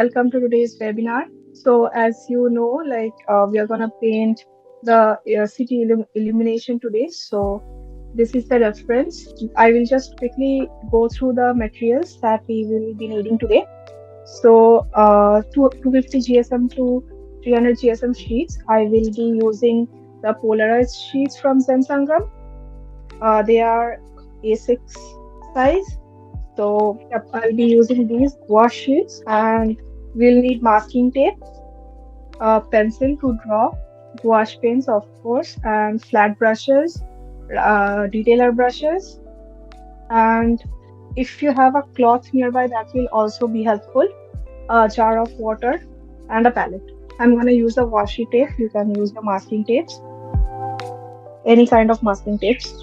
welcome to today's webinar. So, as you know, we are gonna paint the city illumination today. So, this is the reference. I will just quickly go through the materials that we will be needing today. So, 250 GSM to 300 GSM sheets. I will be using the polarized sheets from Zen Sangam. They are A6 size. So yep, I'll be using these gouache sheets and we'll need masking tape, a pencil to draw, gouache pens of course, and flat brushes, detailer brushes, and if you have a cloth nearby that will also be helpful, a jar of water and a palette. I'm going to use the washi tape. You can use the masking tapes, any kind of masking tapes.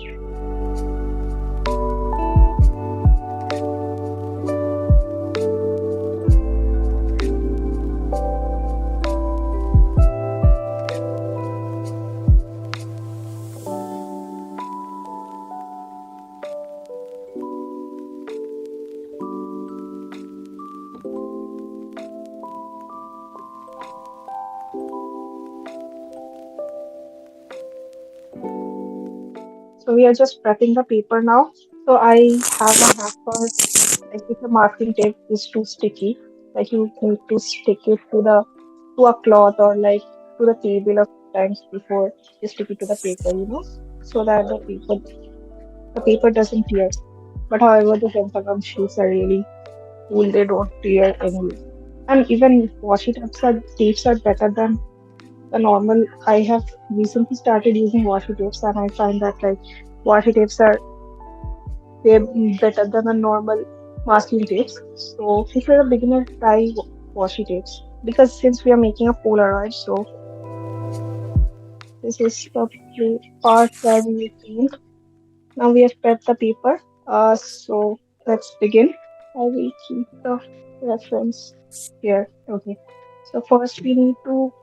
So we are just prepping the paper now. So I have a hack for like if the masking tape is too sticky, like you need to stick it to a cloth or like to the table a few times before you stick it to the paper, so that the paper doesn't tear. But however, the Zensangam sheets are really cool; they don't tear anyway. And even washi tapes are better than the normal. I have recently started using washi tapes, and I find that like washi tapes are way better than the normal masking tapes. So if you're a beginner, try washi tapes because since we are making a Polaroid, so this is the part where we will paint. Now we have prepped the paper. So let's begin. I will keep the reference here. Okay. So first we need to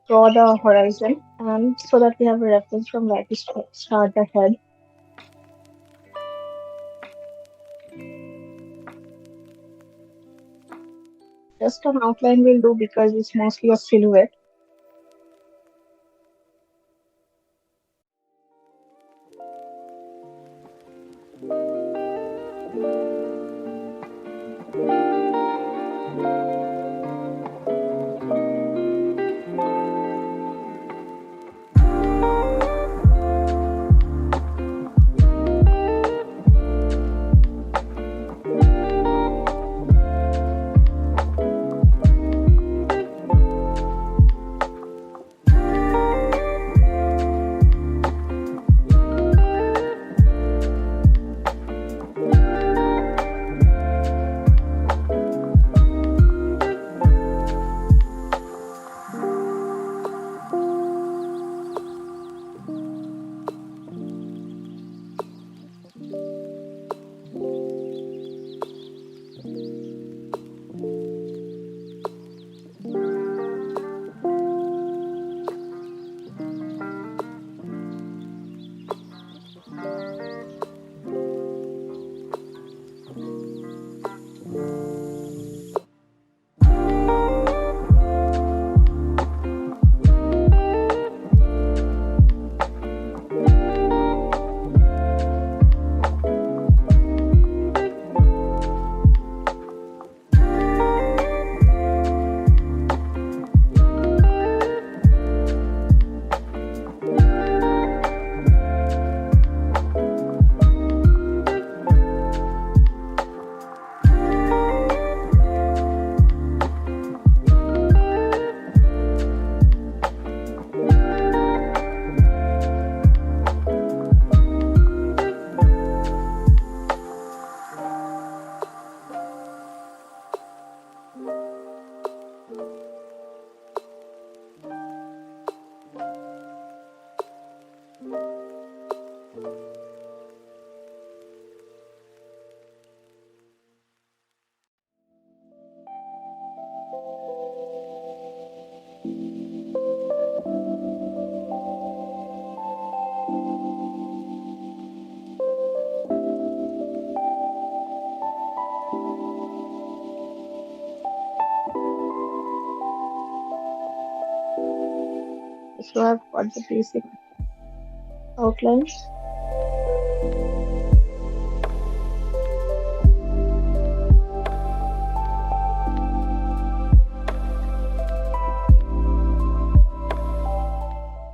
draw the horizon and so that we have a reference from where to start the head. Just an outline will do because it's mostly a silhouette. So I've got the basic outline.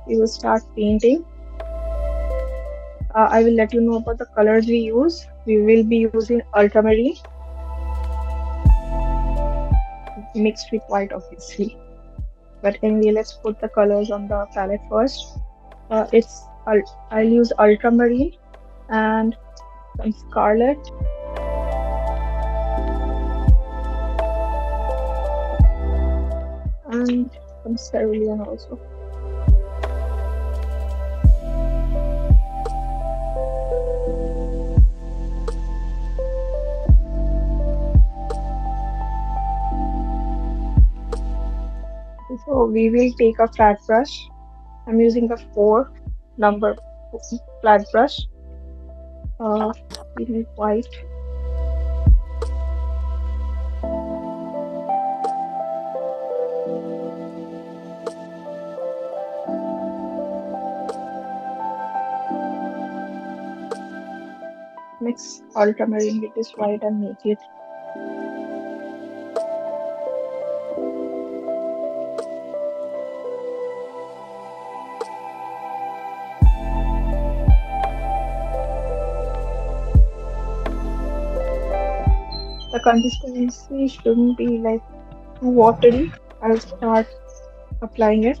We will start painting. I will let you know about the colors we use. We will be using ultramarine mixed with white, obviously. But anyway, let's put the colors on the palette first. I'll use ultramarine and some scarlet and some cerulean also. So we will take a flat brush. I'm using the 4 number flat brush. We need white. Mix ultramarine with this white and make it. The consistency shouldn't be like too watery. I'll start applying it.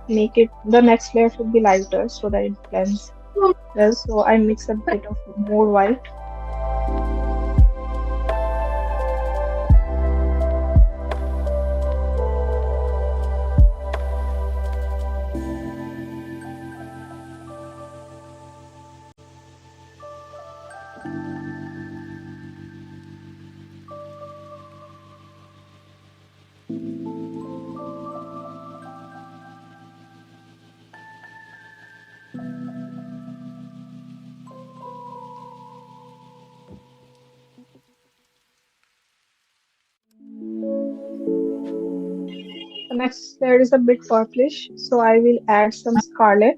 Make it, the next layer should be lighter so that it blends well. So I mix a bit of more white. The next layer is a bit purplish, so I will add some scarlet.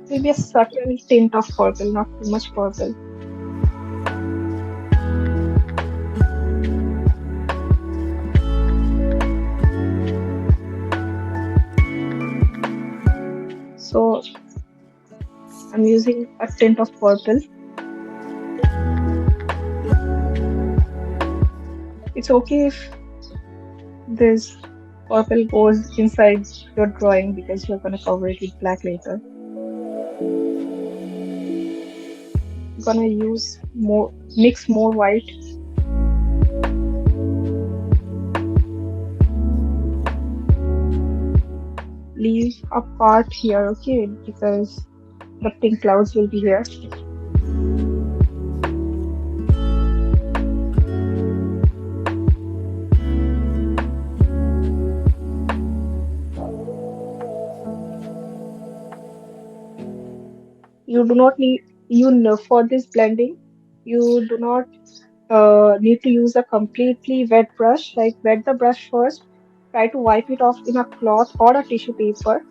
Maybe a subtle tint of purple, not too much purple. So I'm using a tint of purple. It's okay if this purple goes inside your drawing because you're gonna cover it with black later. I'm gonna mix more white. Leave a part here, okay, because the pink clouds will be here. You do not need, for this blending, you do not need to use a completely wet brush. Like, wet the brush first, try to wipe it off in a cloth or a tissue paper,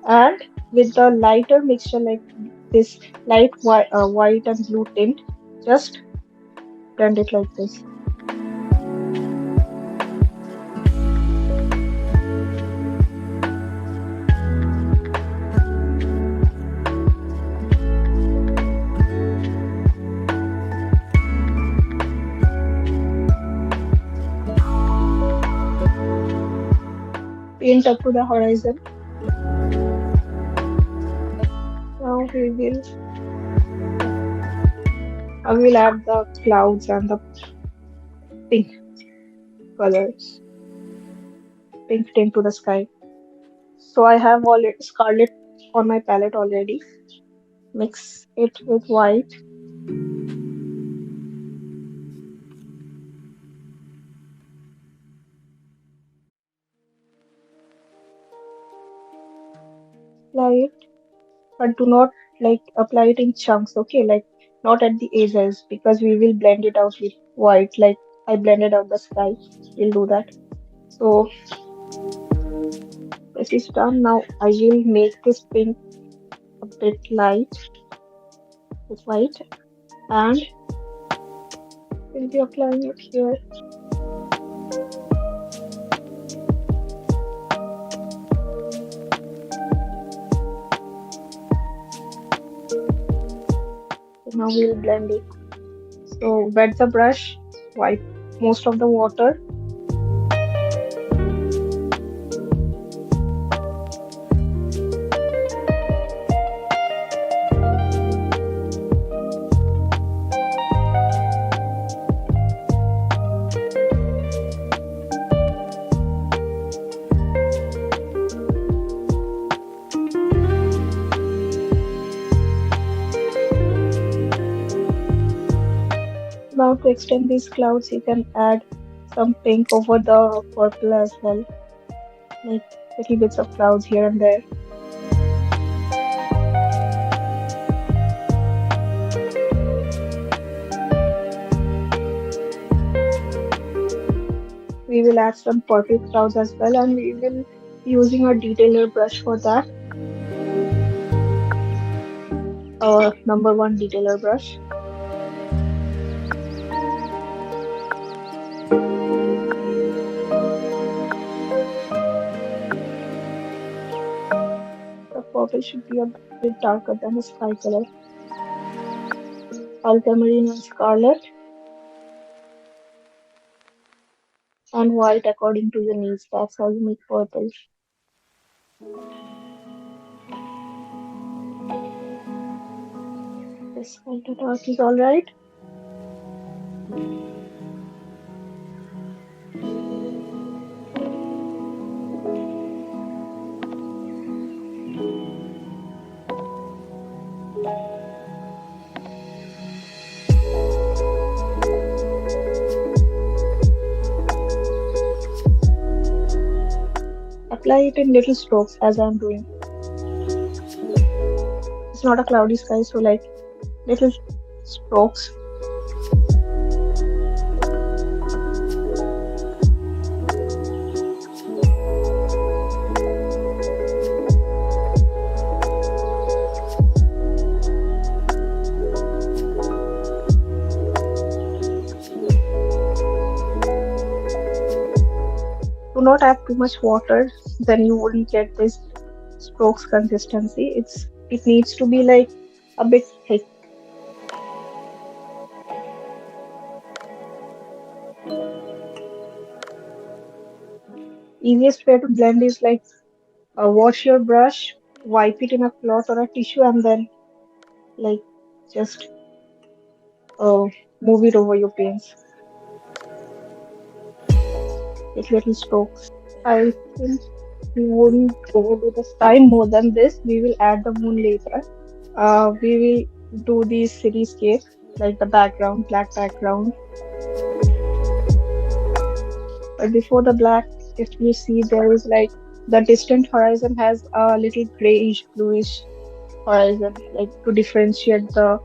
and with the lighter mixture like this light white and blue tint, just blend it like this. Paint up to the horizon. Now I will add the clouds and the pink. colors, pink tint to the sky. So I have already scarlet on my palette already. Mix it with white. Apply it, but do not like apply it in chunks, okay? Like not at the edges because we will blend it out with white. Like I blended out the sky. We'll do that. So this is done. Now I will make this pink a bit light with white and we'll be applying it here. So now we'll blend it. So wet the brush, wipe most of the water. Now to extend these clouds, you can add some pink over the purple as well, like little bits of clouds here and there. We will add some purple clouds as well, and we will be using a detailer brush for that, our number one detailer brush. The purple should be a bit darker than the sky color. Ultramarine and scarlet, and white according to your needs. That's how you make purple. This kind of dark is alright. Apply it in little strokes as I'm doing. It's not a cloudy sky, so like little strokes. Do not add too much water, then you wouldn't get this strokes consistency. It needs to be like a bit thick. Easiest way to blend is like wash your brush, wipe it in a cloth or a tissue, and then like just uh, move it over your paints with little strokes. I think we wouldn't overdo the sky more than this. We will add the moon later. We will do the cityscape, like the background, black background. But before the black, if you see, there is like the distant horizon has a little grayish, bluish horizon, like to differentiate the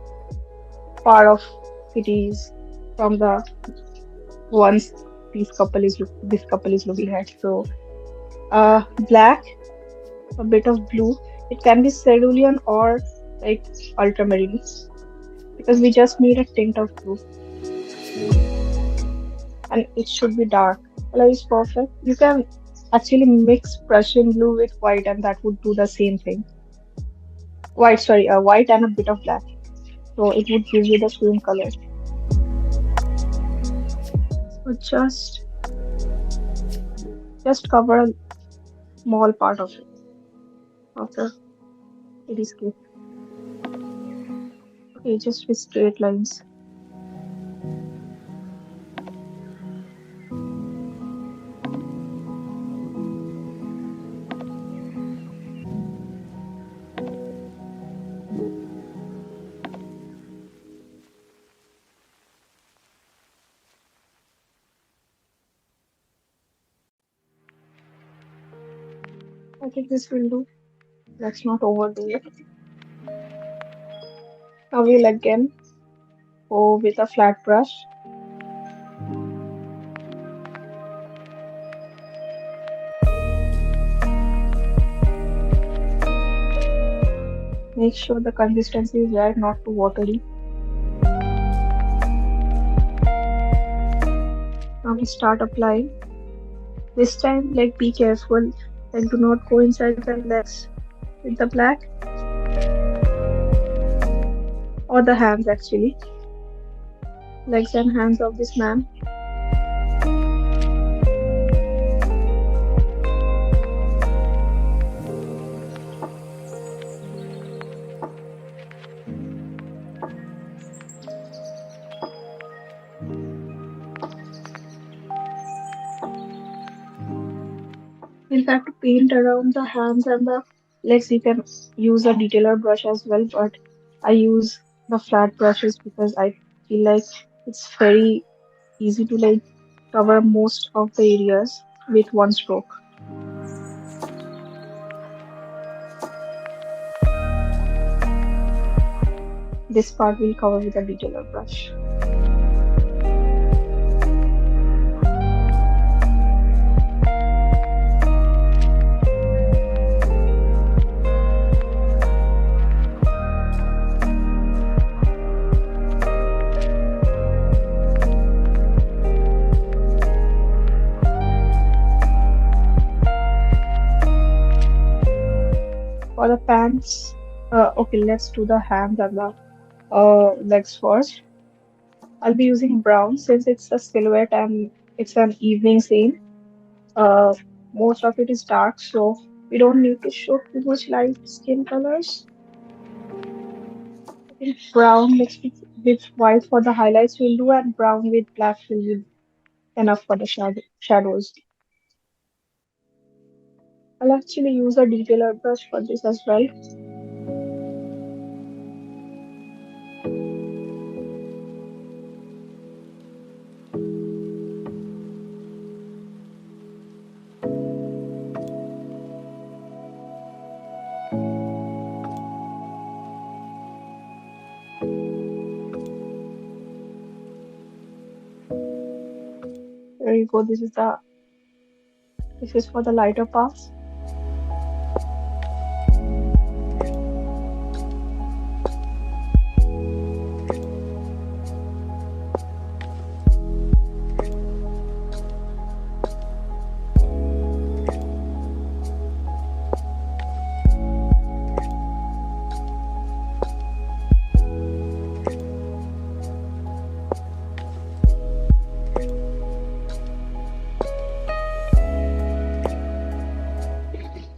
part of cities from the ones this couple is looking at. So, black, a bit of blue. It can be cerulean or like ultramarine because we just need a tint of blue and it should be dark. Color is perfect. You can actually mix Prussian blue with white and that would do the same thing. White and a bit of black. So it would give you the same color. So just cover a small part of the cityscape. Okay, just with straight lines. I think this will do. Let's not overdo it. Now we'll again go with a flat brush. Make sure the consistency is right, not too watery. Now we start applying. This time, like, be careful, like, do not go inside the legs with the black or the hands actually. Legs and hands of this man. In fact, to paint around the hands and the legs, you can use a detailer brush as well, but I use the flat brushes because I feel like it's very easy to like cover most of the areas with one stroke. This part we'll cover with a detailer brush. For the pants, okay, let's do the hands and the legs first. I'll be using brown since it's a silhouette and it's an evening scene. Uh, Most of it is dark, so we don't need to show too much light skin colors. I think brown mixed with white for the highlights will do, and brown with black will be enough for the shadows. I'll actually use a detailer brush for this as well. There you go. This is for the lighter parts.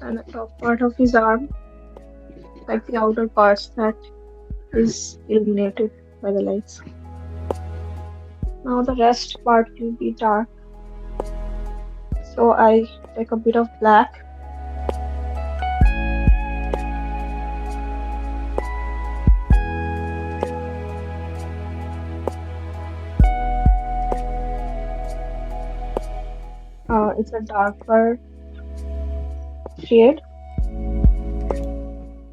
And the top part of his arm, like the outer parts that is illuminated by the lights. Now the rest part will be dark. So I take a bit of black. It's a darker shade.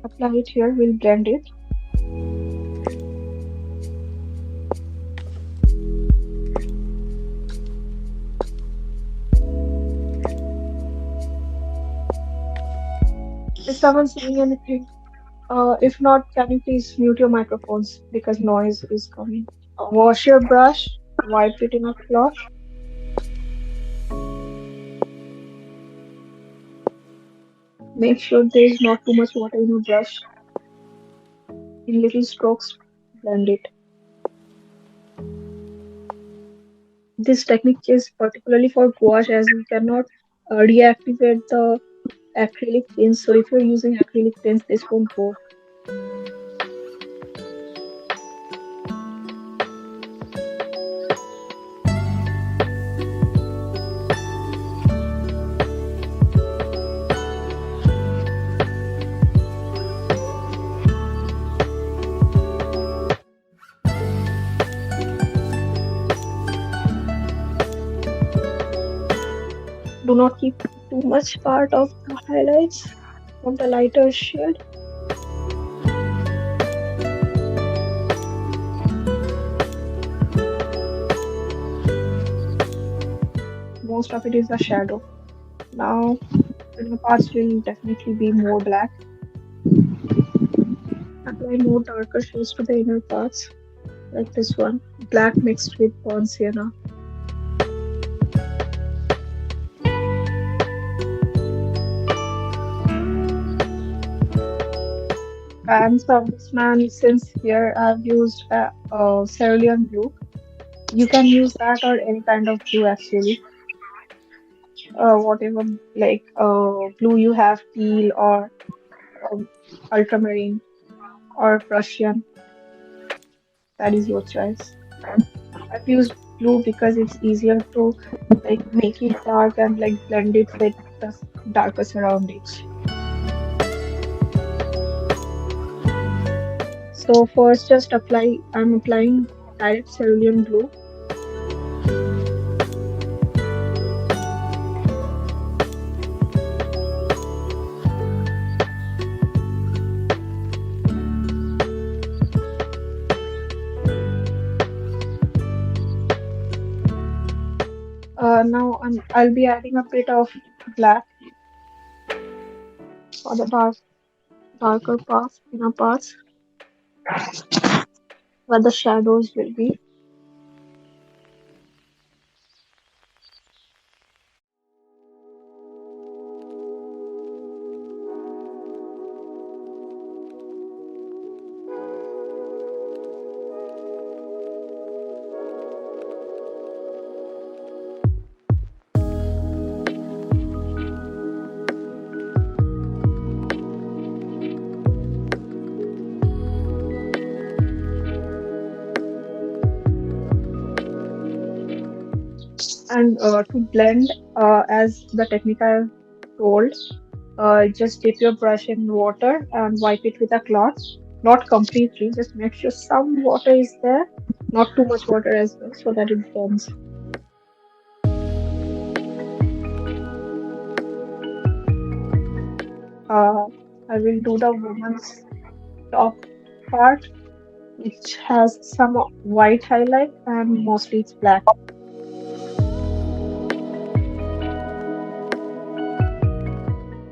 Apply it here, we'll blend it. Is someone saying anything? If not, can you please mute your microphones because noise is coming. Wash your brush, wipe it in a cloth. Make sure there is not too much water in your brush. In little strokes, blend it. This technique is particularly for gouache as we cannot reactivate the acrylic paints. So if you're using acrylic paints, this won't work. Do not keep too much part of the highlights of the lighter shade. Most of it is the shadow. Now, the parts will definitely be more black. Apply more darker shades to the inner parts, like this one, black mixed with burnt sienna. And from this man, since here I've used cerulean blue, you can use that or any kind of blue actually. Whatever blue you have, teal or um, ultramarine or Prussian, that is your choice. I've used blue because it's easier to like make it dark and like blend it with the darker surroundings. So first just I'm applying direct cerulean blue. Now I'll be adding a bit of black for the darker parts, inner parts, where the shadows will be. And to blend, as the technique I've told, just dip your brush in water and wipe it with a cloth. Not completely, just make sure some water is there, not too much water as well, so that it blends. Uh, I will do the woman's top part, which has some white highlight and mostly it's black.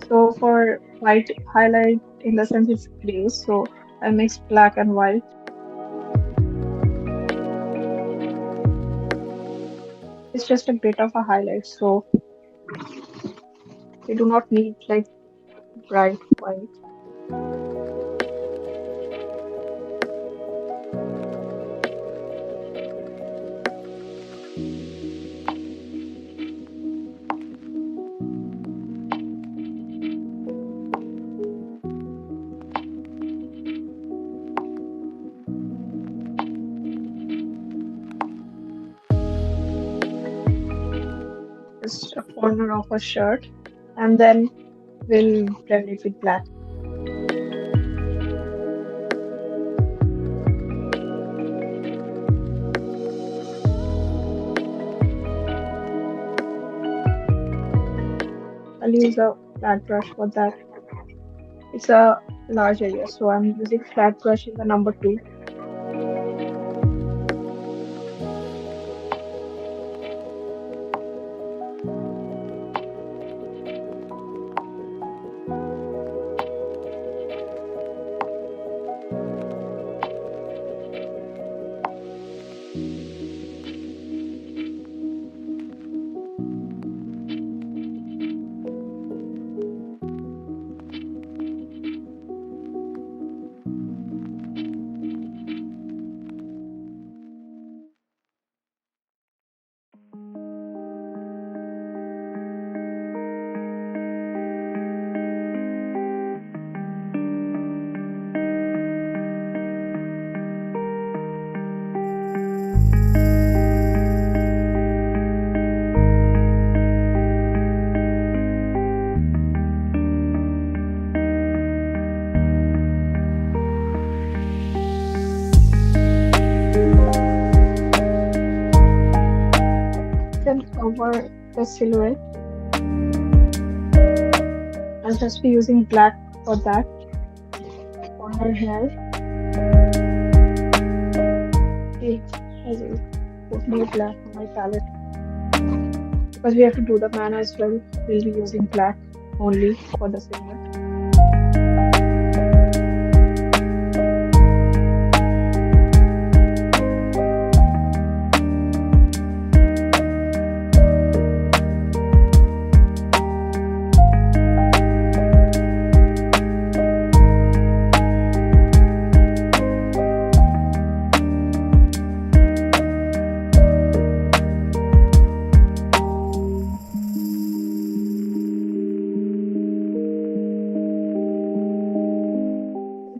So for white highlight, in the sense it's gray, so I mix black and white. It's just a bit of a highlight, so you do not need like bright white. Just a corner of a shirt, and then we'll blend it with black. I'll use a flat brush for that. It's a large area, so I'm using flat brush in the number 2. Then cover the silhouette. I'll just be using black for that on her hair. Okay, I will put more black on my palette because we have to do the man as well. We'll be using black only for the segment.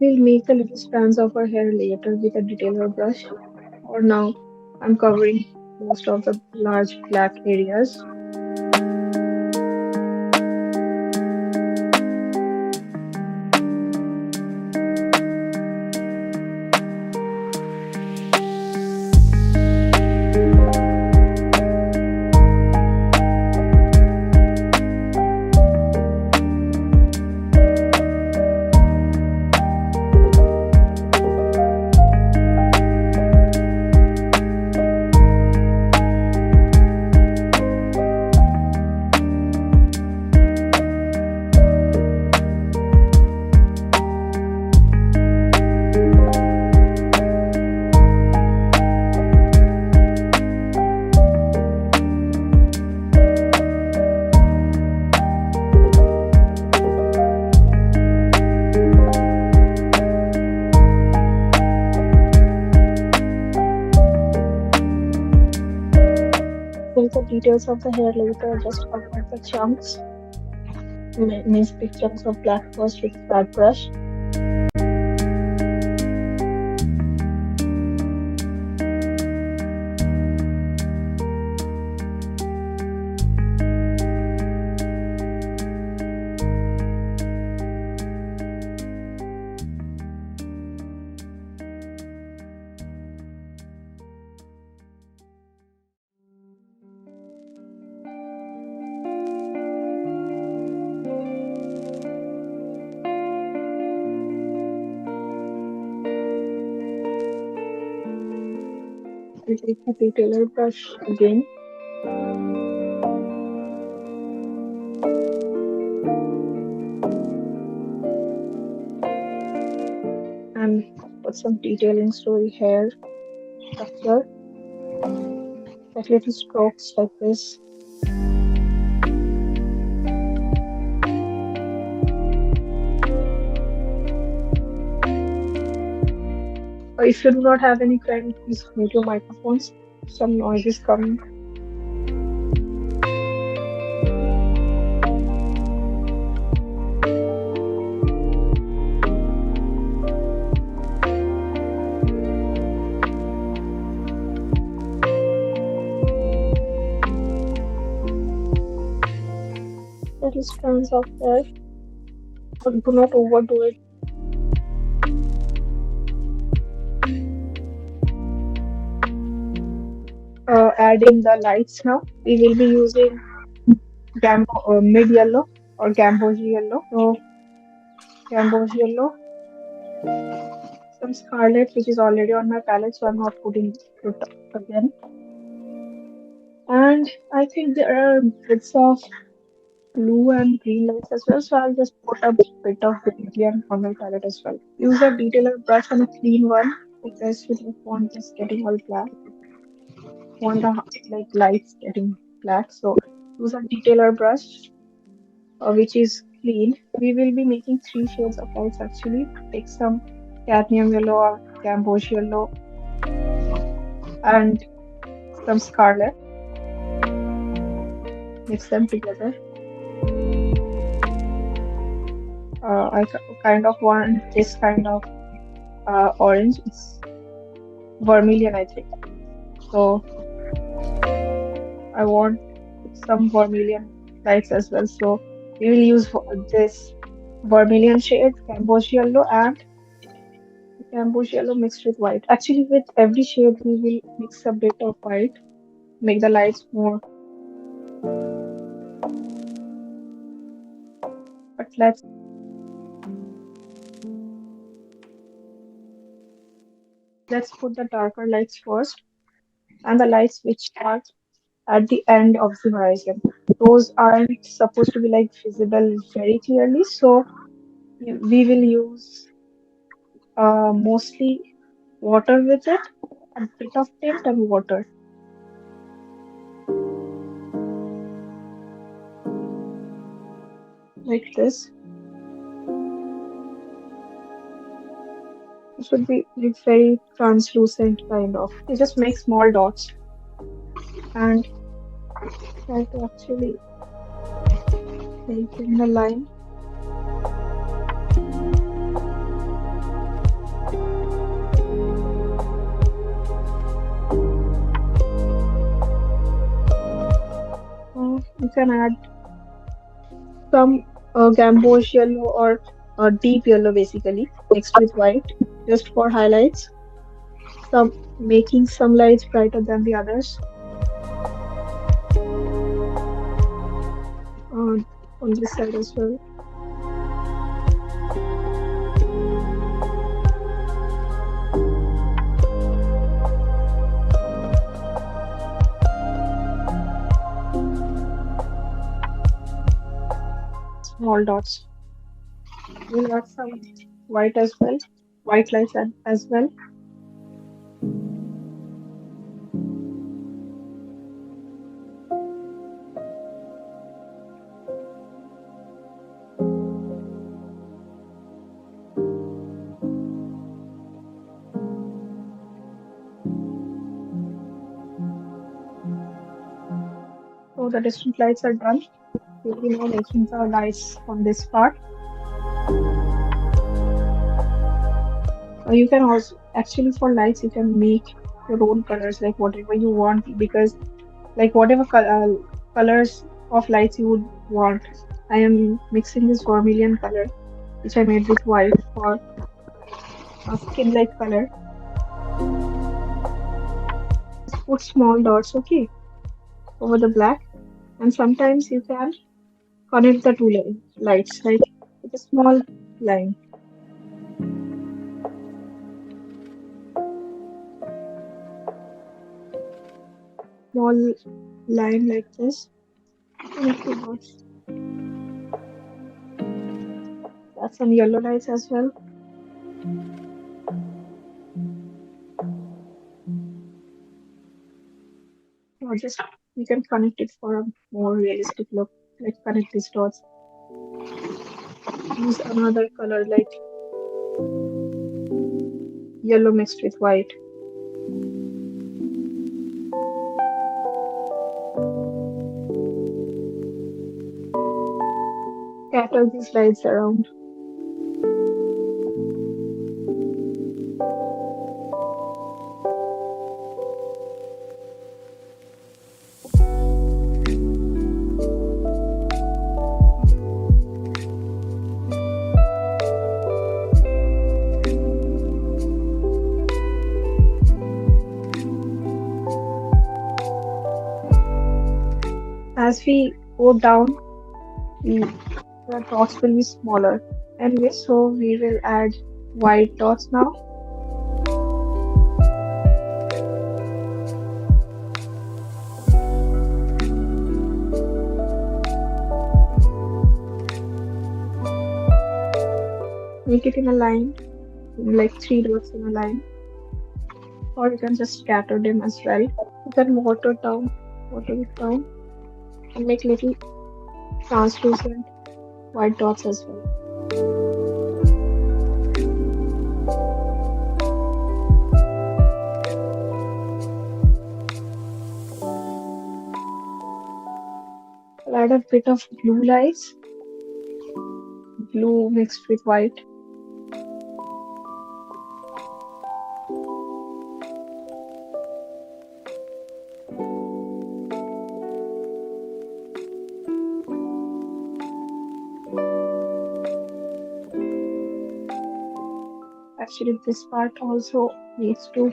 We'll make the little strands of her hair later with a detailer brush. For now, I'm covering most of the large black areas. Fill the details of the hair later, just avoid the chunks, means big chunks of black first with flat brush. I'll take the detailer brush again and put some detailing story hair structure, like little strokes like this. If you do not have any friend, please mute your microphones. Some noise is coming. Little strands of hair, but do not overdo it. Adding the lights now. We will be using mid yellow or gamboge yellow. So gamboge yellow, some scarlet which is already on my palette, so I'm not putting it again. And I think there are bits of blue and green lights as well, so I'll just put a bit of gradient on my palette as well. Use a detailer brush and a clean one because you don't want this getting all black. Want the like lights getting black, so use a detailer brush which is clean. We will be making three shades of lights actually. Take some cadmium yellow or gamboge yellow and some scarlet. Mix them together. Kind of want this kind of orange. It's vermilion, I think. So I want some vermilion lights as well. So we will use this vermilion shade, gamboge yellow mixed with white. Actually, with every shade, we will mix a bit of white, make the lights more But let's put the darker lights first, and the lights which are at the end of the horizon. Those aren't supposed to be like visible very clearly, so we will use mostly water with it, a bit of tint and water like this. It should be like very translucent kind of. You just make small dots and try to actually make it in a line. You can add some gamboge yellow or deep yellow basically mixed with white just for highlights. Some making some lights brighter than the others. On this side as well. Small dots. We'll add some white as well, white lights as well. So the distant lights are done. We'll be now making the lights on this part. You can also actually for lights you can make your own colors like whatever you want because like whatever colors of lights you would want. I am mixing this vermilion color which I made with white for a skin-like color. Just put small dots, okay, over the black, and sometimes you can connect the two lights like with a small line. Small line like this. Connect two dots. That's some yellow lights as well. Or just you can connect it for a more realistic look. Like connect these dots. Use another color like yellow mixed with white. Scatter these lights around. As we go down, the dots will be smaller. Anyway, so we will add white dots now. Make it in a line, like three dots in a line. Or you can just scatter them as well. You can water it down, and make little translucent white dots as well. I'll add a bit of blue lights, blue mixed with white. Actually, this part also needs to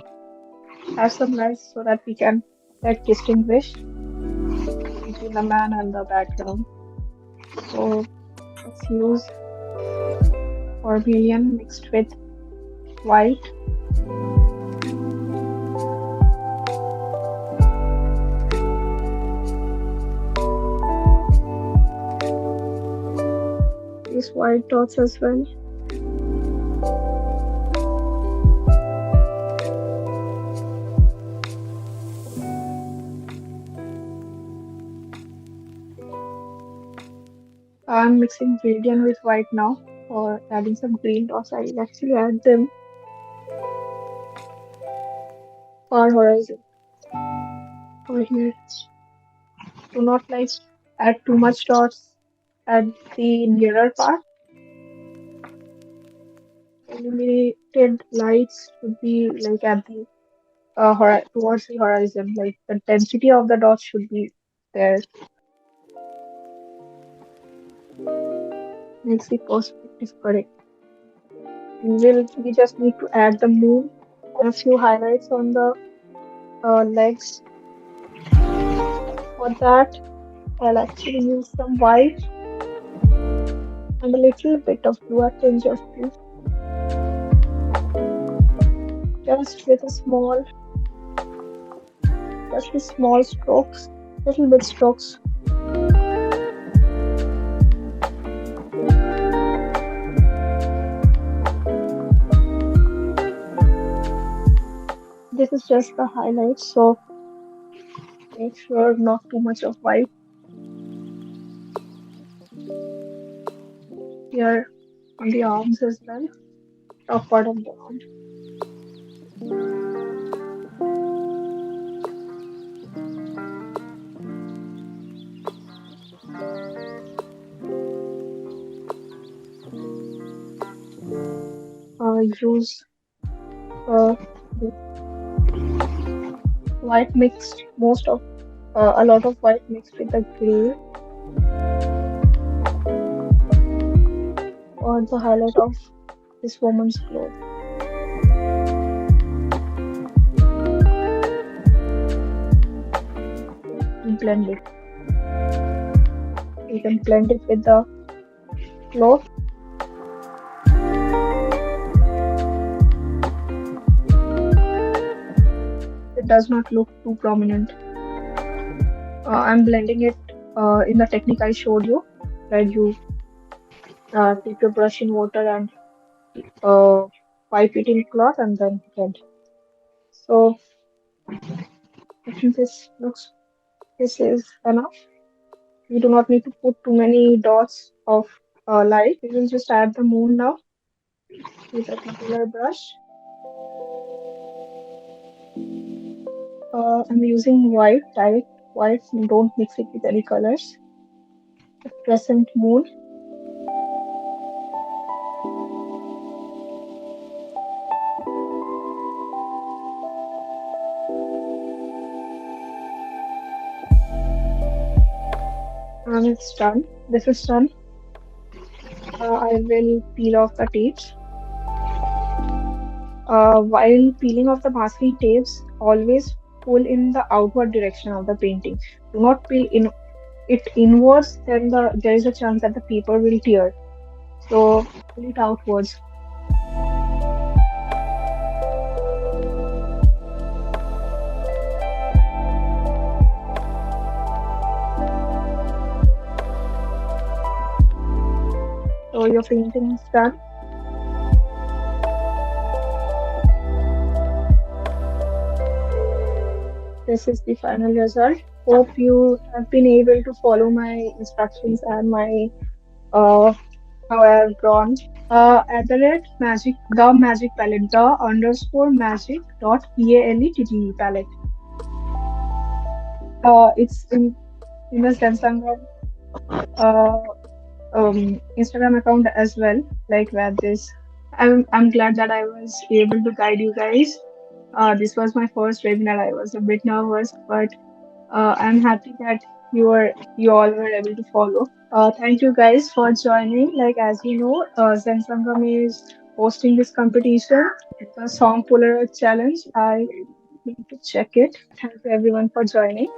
have some lights so that we can like distinguish between the man and the background. So Let's use vermilion mixed with white. These white dots as well. I'm mixing gradient with white now for adding some green dots. I will actually add them far horizon over here. Do not like add too much dots at the nearer part. Illuminated lights should be like at the towards the horizon. Like the density of the dots should be there. Makes the perspective correct. We just need to add the moon and a few highlights on the legs. For that, I'll actually use some white and a little bit of blue, a tinge of blue, just with a small, just with small strokes, little bit strokes. This is just the highlight, so make sure not too much of white here on the arms as well, top part of the arm. Use the white mixed, a lot of white mixed with the gray or the highlight of this woman's clothes. And blend it. You can blend it with the cloth. It does not look too prominent. I'm blending it in the technique I showed you, where you dip your brush in water and wipe it in cloth and then blend. So I think this is enough. We do not need to put too many dots of light. We will just add the moon now with a particular brush. I'm using white, direct white, and don't mix it with any colors. The crescent moon. And it's done. This is done. I will peel off the tapes. While peeling off the masking tapes, always pull in the outward direction of the painting. Do not peel it inwards, then there is a chance that the paper will tear. So pull it outwards. So your painting is done. This is the final result. Hope you have been able to follow my instructions and my how I have drawn. At the rate magic the magic palette the underscore magic dot palette palette. It's in the Zen Sangam uh, Instagram account as well, like where this. I'm glad that I was able to guide you guys. This was my first webinar. I was a bit nervous, but I'm happy that you all were able to follow. Thank you guys for joining. Like as you know, Zen Sangam is hosting this competition. It's a song Polaroid challenge. I need to check it. Thank you everyone for joining.